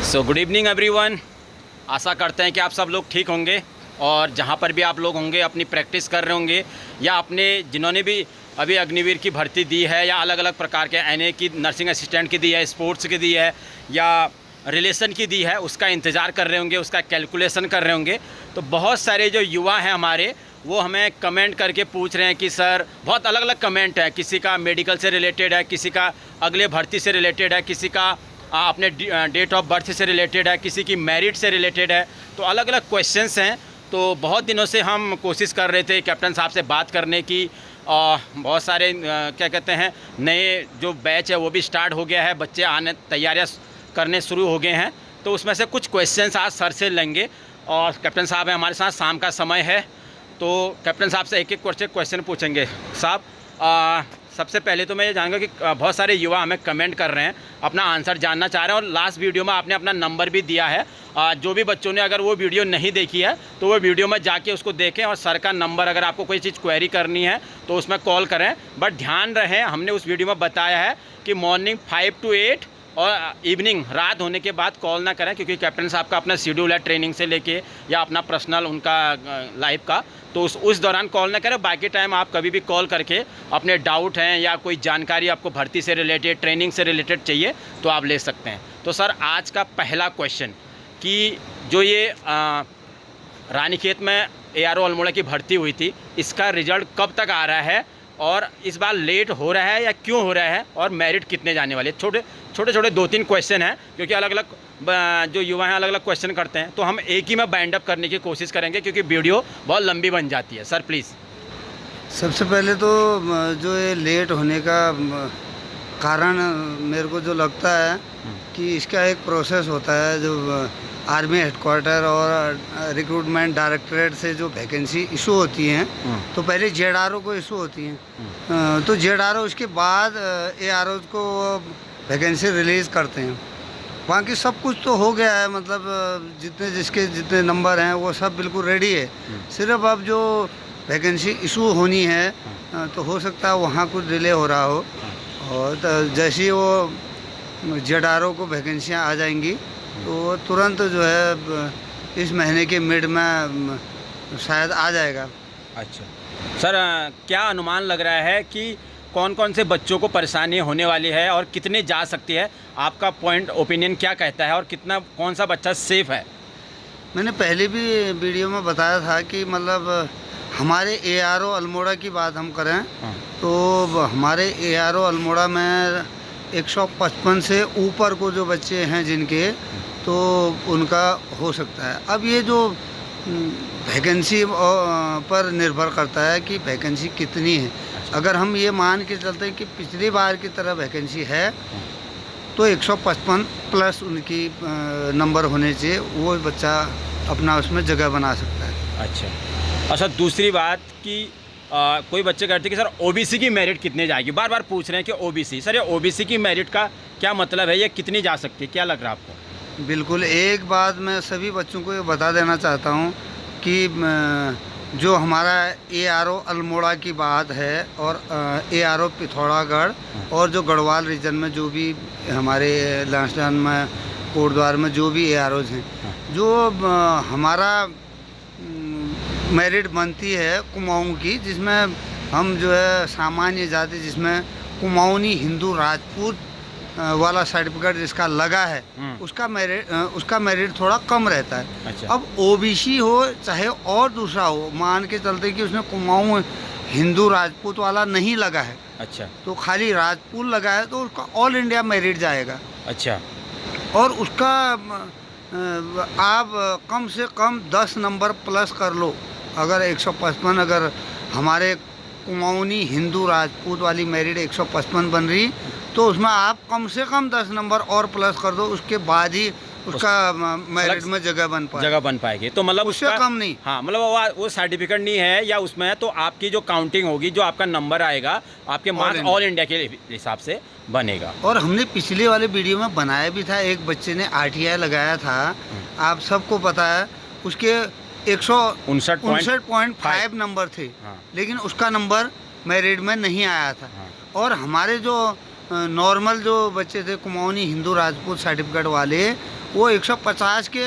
सो good evening everyone. आशा करते हैं कि आप सब लोग ठीक होंगे और जहाँ पर भी आप लोग होंगे अपनी प्रैक्टिस कर रहे होंगे या अपने जिन्होंने भी अभी अग्निवीर की भर्ती दी है या अलग अलग प्रकार के एनए की, नर्सिंग असिस्टेंट की दी है, स्पोर्ट्स की दी है या रिलेशन की दी है, उसका इंतज़ार कर रहे होंगे, उसका कैलकुलेशन कर रहे होंगे। तो बहुत सारे जो युवा हैं हमारे, वो हमें कमेंट करके पूछ रहे हैं कि सर, बहुत अलग अलग कमेंट है, किसी का मेडिकल से रिलेटेड है, किसी का अगले भर्ती से रिलेटेड है, किसी का अपने डेट ऑफ बर्थ से रिलेटेड है, किसी की मैरिट से रिलेटेड है। तो अलग अलग क्वेश्चंस हैं। तो बहुत दिनों से हम कोशिश कर रहे थे कैप्टन साहब से बात करने की। बहुत सारे क्या कहते हैं, नए जो बैच है वो भी स्टार्ट हो गया है, बच्चे आने तैयारियां करने शुरू हो गए हैं। तो उसमें से कुछ क्वेश्चंस आज सर से लेंगे और कैप्टन साहब हैं हमारे साथ, शाम का समय है तो कैप्टन साहब से एक एक क्वेश्चन पूछेंगे। साहब, सबसे पहले तो मैं ये जानूंगा कि बहुत सारे युवा हमें कमेंट कर रहे हैं, अपना आंसर जानना चाह रहे हैं और लास्ट वीडियो में आपने अपना नंबर भी दिया है। जो भी बच्चों ने अगर वो वीडियो नहीं देखी है तो वो वीडियो में जाके उसको देखें और सर का नंबर, अगर आपको कोई चीज़ क्वेरी करनी है तो उसमें कॉल करें। बट ध्यान रहे, हमने उस वीडियो में बताया है कि मॉर्निंग 5 to 8 और इवनिंग रात होने के बाद कॉल ना करें, क्योंकि कैप्टन साहब का अपना शेड्यूल है ट्रेनिंग से लेके या अपना पर्सनल उनका लाइफ का, तो उस दौरान कॉल ना करें। बाकी टाइम आप कभी भी कॉल करके अपने डाउट हैं या कोई जानकारी आपको भर्ती से रिलेटेड, ट्रेनिंग से रिलेटेड चाहिए तो आप ले सकते हैं। तो सर, आज का पहला क्वेश्चन कि जो ये रानीखेत में ARO अल्मोड़ा की भर्ती हुई थी, इसका रिजल्ट कब तक आ रहा है और इस बार लेट हो रहा है या क्यों हो रहा है और मेरिट कितने जाने वाले? छोटे छोटे 2-3 क्वेश्चन हैं, क्योंकि अलग अलग जो युवा हैं अलग अलग क्वेश्चन करते हैं, तो हम एक ही में बाइंड अप करने की कोशिश करेंगे क्योंकि वीडियो बहुत लंबी बन जाती है। Sir please. सबसे पहले तो जो ये लेट होने का कारण मेरे को जो लगता है कि इसका एक प्रोसेस होता है, जो आर्मी हेडक्वार्टर और रिक्रूटमेंट डायरेक्टरेट से जो वैकेंसी इशू होती हैं, तो पहले ZRO को इशू होती हैं, तो ZRO उसके बाद ARO को वैकेंसी रिलीज़ करते हैं। बाकी सब कुछ तो हो गया है, मतलब जितने नंबर हैं वो सब बिल्कुल रेडी है। सिर्फ अब जो वैकेंसी इशू होनी है तो हो सकता है वहाँ कुछ डिले हो रहा हो, और जैसे ही वो ZRO को वैकेंसियाँ आ जाएंगी तो तुरंत जो है इस महीने के मिड में शायद आ जाएगा। अच्छा सर, क्या अनुमान लग रहा है कि कौन कौन से बच्चों को परेशानी होने वाली है और कितने जा सकती है? आपका पॉइंट ओपिनियन क्या कहता है और कौन सा बच्चा सेफ़ है? मैंने पहले भी वीडियो में बताया था कि मतलब हमारे ARO अल्मोड़ा की बात हम करें तो हमारे ARO अल्मोड़ा में 155 से ऊपर को जो बच्चे हैं जिनके, तो उनका हो सकता है। अब ये जो वैकेंसी पर निर्भर करता है कि वैकेंसी कितनी है। अगर हम ये मान के चलते हैं कि पिछली बार की तरह वैकेंसी है तो 155 प्लस उनकी नंबर होने चाहिए, वो बच्चा अपना उसमें जगह बना सकता है। अच्छा, दूसरी बात कि कोई बच्चे कहते हैं कि सर OBC की मेरिट कितने जाएगी, बार बार पूछ रहे हैं कि OBC। सर, ये OBC की मेरिट का क्या मतलब है, ये कितनी जा सकती है, क्या लग रहा है आपको? बिल्कुल, एक बात मैं सभी बच्चों को ये बता देना चाहता हूँ कि जो हमारा ARO अल्मोड़ा की बात है और ARO पिथौरागढ़ और जो गढ़वाल रीजन में जो भी हमारे लांसडान में, कोटद्वार में जो भी AROs हैं, जो हमारा मेरिट बनती है कुमाऊँ की, जिसमें हम जो है सामान्य जाति, जिसमें कुमाऊनी हिंदू राजपूत वाला सर्टिफिकेट जिसका लगा है, उसका मेरिट थोड़ा कम रहता है। अच्छा। अब OBC हो चाहे और दूसरा हो, मान के चलते कि उसने कुमाऊँ हिंदू राजपूत वाला नहीं लगा है, अच्छा, तो खाली राजपूत लगा है, तो उसका ऑल इंडिया मेरिट जाएगा। अच्छा, और उसका आप कम से कम 10 नंबर प्लस कर लो। अगर 155, अगर हमारे कुमाऊनी हिंदू राजपूत वाली मेरिट 155 बन रही, तो उसमें आप कम से कम 10 नंबर और प्लस कर दो, उसके बाद ही उसका मेरिट में जगह बन पाएगी। तो मतलब उससे कम नहीं। हाँ, मतलब वो सर्टिफिकेट नहीं है या उसमें है, तो आपकी जो काउंटिंग होगी, जो आपका नंबर आएगा, आपके मार्क्स ऑल इंडिया के हिसाब से बनेगा। और हमने पिछले वाले वीडियो में बनाया भी था, एक बच्चे ने RTI लगाया था, आप सबको पता है, उसके 159.5 नंबर थे, लेकिन उसका नंबर मेरिट में नहीं आया था। और हमारे जो नॉर्मल जो बच्चे थे कुमाऊनी हिंदू राजपूत सर्टिफिकेट वाले, वो 150 के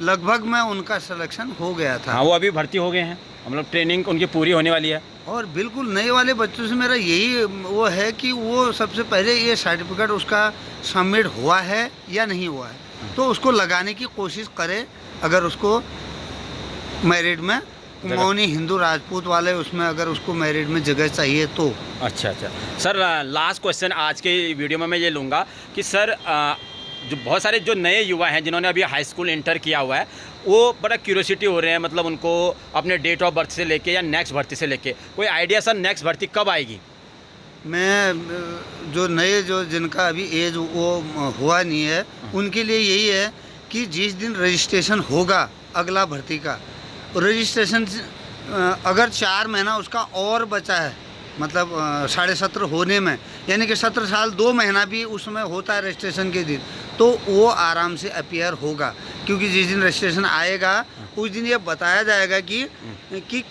लगभग में उनका सिलेक्शन हो गया था। हाँ, वो अभी भर्ती हो गए हैं, हम लोग ट्रेनिंग उनकी पूरी होने वाली है। और बिल्कुल नए वाले बच्चों से मेरा यही वो है कि वो सबसे पहले ये सर्टिफिकेट उसका सबमिट हुआ है या नहीं हुआ है, तो उसको लगाने की कोशिश करे। अगर उसको मेरिट में कुमाऊनी हिंदू राजपूत वाले उसमें अगर उसको मेरिट में जगह चाहिए तो। अच्छा सर, लास्ट क्वेश्चन आज के वीडियो में मैं ये लूँगा कि सर जो बहुत सारे जो नए युवा हैं जिन्होंने अभी हाई स्कूल इंटर किया हुआ है, वो बड़ा क्यूरियोसिटी हो रहे हैं, मतलब उनको अपने डेट ऑफ बर्थ से लेके या नेक्स्ट भर्ती से लेके कोई आइडिया सर नेक्स्ट भर्ती कब आएगी? मैं जो नए जो जिनका अभी एज वो हुआ नहीं है उनके लिए यही है कि जिस दिन रजिस्ट्रेशन होगा अगला भर्ती का, रजिस्ट्रेशन अगर 4 महीना उसका और बचा है, मतलब 17.5 होने में, यानी कि 17 साल 2 महीना भी उसमें होता है रजिस्ट्रेशन के दिन, तो वो आराम से अपीयर होगा। क्योंकि जिस दिन रजिस्ट्रेशन आएगा उस दिन ये बताया जाएगा कि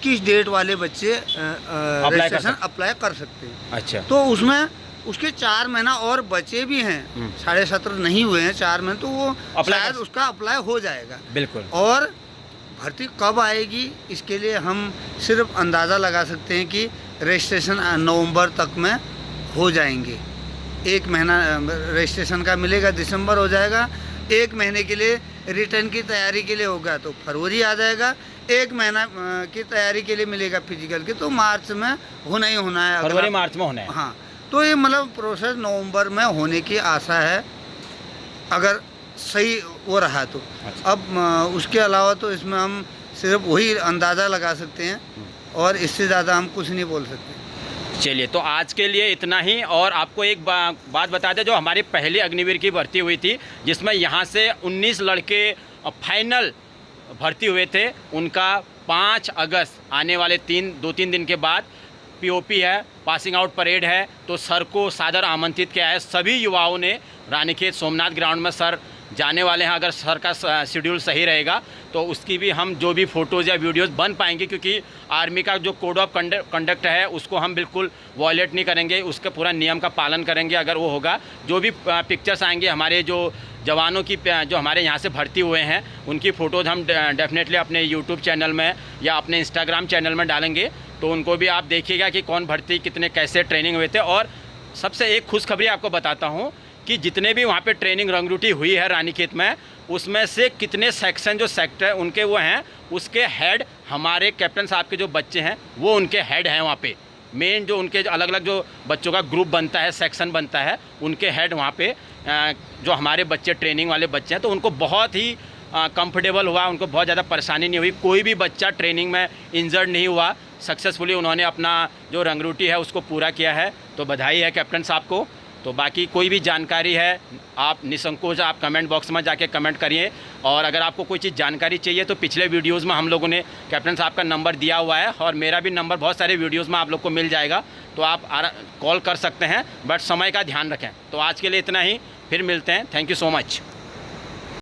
किस डेट वाले बच्चे रजिस्ट्रेशन अप्लाई कर सकते हैं। अच्छा, तो उसमें उसके 4 महीना और बचे भी हैं, 17.5 नहीं हुए हैं 4 महीने, तो वो शायद उसका अप्लाई हो जाएगा। बिल्कुल। और भर्ती कब आएगी इसके लिए हम सिर्फ अंदाज़ा लगा सकते हैं कि रजिस्ट्रेशन नवंबर तक में हो जाएंगे। 1 महीना रजिस्ट्रेशन का मिलेगा, दिसंबर हो जाएगा। 1 महीने के लिए रिटर्न की तैयारी के लिए होगा तो फरवरी आ जाएगा। 1 महीना की तैयारी के लिए मिलेगा फिजिकल की तो मार्च में होना ही होना है, फरवरी मार्च में होना है। हाँ, तो ये मतलब प्रोसेस नवंबर में होने की आशा है अगर सही वो रहा तो। अच्छा। अब उसके अलावा तो इसमें हम सिर्फ वही अंदाज़ा लगा सकते हैं और इससे ज़्यादा हम कुछ नहीं बोल सकते। चलिए, तो आज के लिए इतना ही। और आपको एक बात बता दें, जो हमारी पहली अग्निवीर की भर्ती हुई थी जिसमें यहाँ से 19 लड़के फाइनल भर्ती हुए थे, उनका 5 अगस्त आने वाले 2-3 दिन के बाद पीओपी है, पासिंग आउट परेड है। तो सर को सादर आमंत्रित किया है। सभी युवाओं ने रानीखेत सोमनाथ ग्राउंड में सर जाने वाले हैं। अगर सर का शेड्यूल सही रहेगा तो उसकी भी हम जो भी फ़ोटोज़ या वीडियोज़ बन पाएंगे, क्योंकि आर्मी का जो कोड ऑफ कंडक्ट है उसको हम बिल्कुल वॉयलेट नहीं करेंगे, उसके पूरा नियम का पालन करेंगे। अगर वो होगा, जो भी पिक्चर्स आएंगे हमारे जो जवानों की जो हमारे यहाँ से भर्ती हुए हैं उनकी फ़ोटोज़ हम डेफिनेटली अपने यूट्यूब चैनल में या अपने इंस्टाग्राम चैनल में डालेंगे, तो उनको भी आप देखिएगा कि कौन भर्ती कितने कैसे ट्रेनिंग हुए थे। और सबसे एक खुशखबरी आपको बताता हूँ कि जितने भी वहाँ पे ट्रेनिंग रंगरूटी हुई है रानीखेत में, उसमें से कितने सेक्शन जो सेक्टर उनके वो हैं, उसके हेड हमारे कैप्टन साहब के जो बच्चे हैं वो उनके हेड हैं वहाँ पे। मेन जो उनके अलग अलग जो बच्चों का ग्रुप बनता है, सेक्शन बनता है, उनके हेड वहाँ पे जो हमारे बच्चे ट्रेनिंग वाले बच्चे हैं, तो उनको बहुत ही कंफर्टेबल हुआ, उनको बहुत ज़्यादा परेशानी नहीं हुई। कोई भी बच्चा ट्रेनिंग में इंजर्ड नहीं हुआ, सक्सेसफुली उन्होंने अपना जो रंगरूटी है उसको पूरा किया है। तो बधाई है कैप्टन साहब को। तो बाकी कोई भी जानकारी है आप निसंकोच आप कमेंट बॉक्स में जाके कमेंट करिए। और अगर आपको कोई चीज़ जानकारी चाहिए तो पिछले वीडियोस में हम लोगों ने कैप्टन साहब का नंबर दिया हुआ है, और मेरा भी नंबर बहुत सारे वीडियोस में आप लोग को मिल जाएगा, तो आप कॉल कर सकते हैं। बट समय का ध्यान रखें। तो आज के लिए इतना ही, फिर मिलते हैं। Thank you so much.